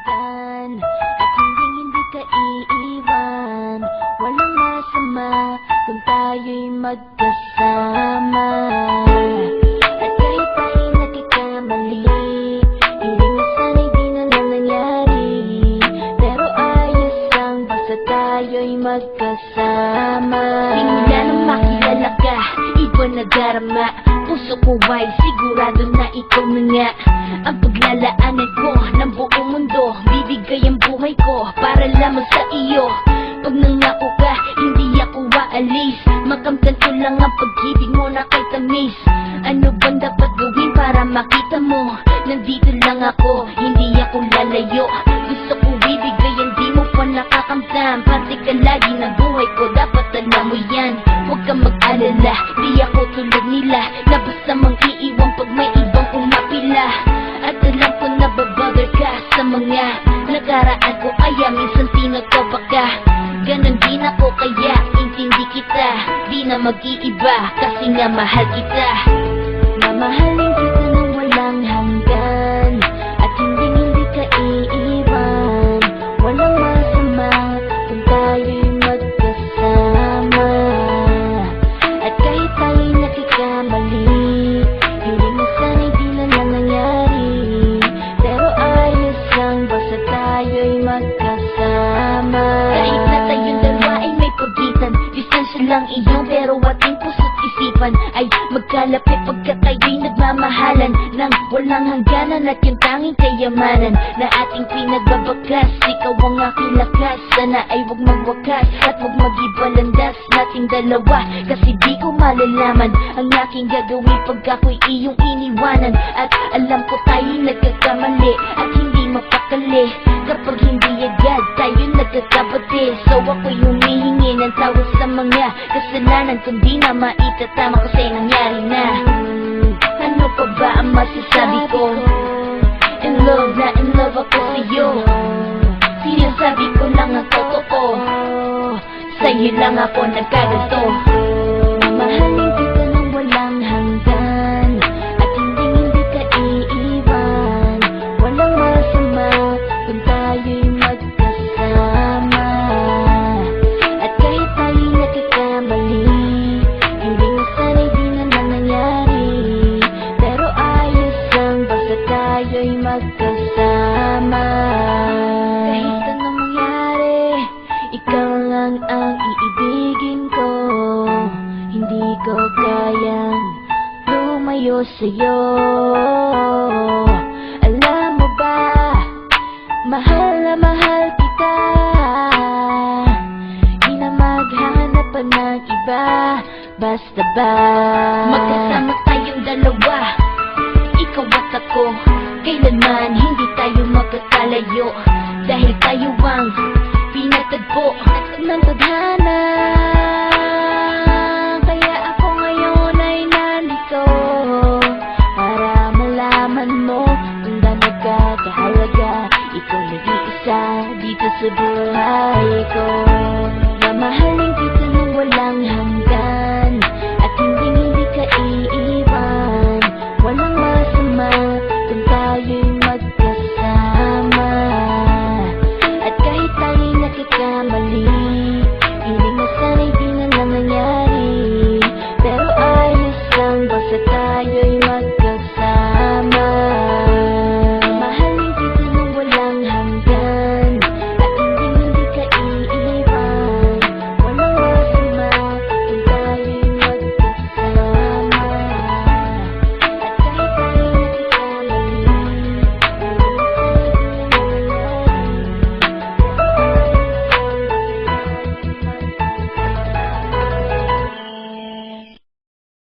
hanggan at hindi ka iiwan. Walang masama kung tayo'y magkasama. At kahit tayo'y nagkakamali, hindi na sana'y di na lang nangyari. Pero ayos lang basta tayo'y magkasama. Simula nang makilala ka, iba na darama. Puso ko ay sigurado na ikaw na nga ang paglalaanan ko ng buong mundo. Bibigay ang buhay ko para lamang sa iyo. Pag nangako ka, hindi ako aalis. Makamtan ko lang ang pag-ibig mo na kay tamis. Ano bang dapat gawin para makita mo? Nandito lang ako, hindi ako lalayo. Gusto ko bibigay ang di mo pa nakakamtan. Parte ka lagi ng buhay ko, dapat alam mo yan. Huwag kang mag-alala, di ako tulad nila na basta mang iiwan pag may ibang umapila. At alam ko na babother ka sa mga nakaraan ko, kaya minsan tinatopa ka. Ganon din ako kaya intindi kita. Di na mag-iiba kasi nga mahal kita. Mamahalin kita nang walang hanggan at hindi ka iiwan. Walang masama kung tayo'y magkasama. At kahit tayo'y nagkakamali, hindi na sana'y di na lang nangyari. Pero ayos lang basta tayo'y magkasama. Kahit na tayong dalawa ay may pagitan, distansya lang iyo pero ating puso't isipan ay magkalapit pagkat tayo'y nagmamahalan ng walang hangganan. At yung tanging kayamanan na ating pinagbabakas, ikaw ang aking lakas. Sana ay huwag magwakas at huwag mag-iba landas nating dalawa. Kasi di ko malalaman ang aking gagawin pag ako'y iyong iniwanan. At alam ko tayo'y nagkakamali at hindi mapakali kapag hindi agad tayo nagkakabati. So ako'y humihingi ng tawad sa mga kasalanan kung di na maitatama kasi nangyari na. Ano pa ba ang masasabi ko? In love na in love ako sa'yo. Sinasabi ko lang ang totoo, sa'yo lang ako nagkaganto. Mamahalin kita nang walang hanggan at hindi ka iiwan. Walang masama kung tayo'y magkasama. At kahit tayo'y nagkakamali, hindi na sana'y di na lang nangyari. Pero ayos lang basta tayo'y magkasama. Kahit anong mangyari, ikaw lang ang iibigin ko. Hindi ko kayang lumayo sa'yo. Alam mo ba, mahal na mahal kita. Di na maghanap pa ng iba, basta ba magkasama tayong dalawa, ikaw at ako. Kailanman hindi tayo magkakalayo, dahil tayo ang pinatagpo ng tadhana. Kaya ako ngayon ay nandito para malaman mo kung gaano ka kahalaga. Ikaw nag-iisa dito sa buhay ko. Na mahal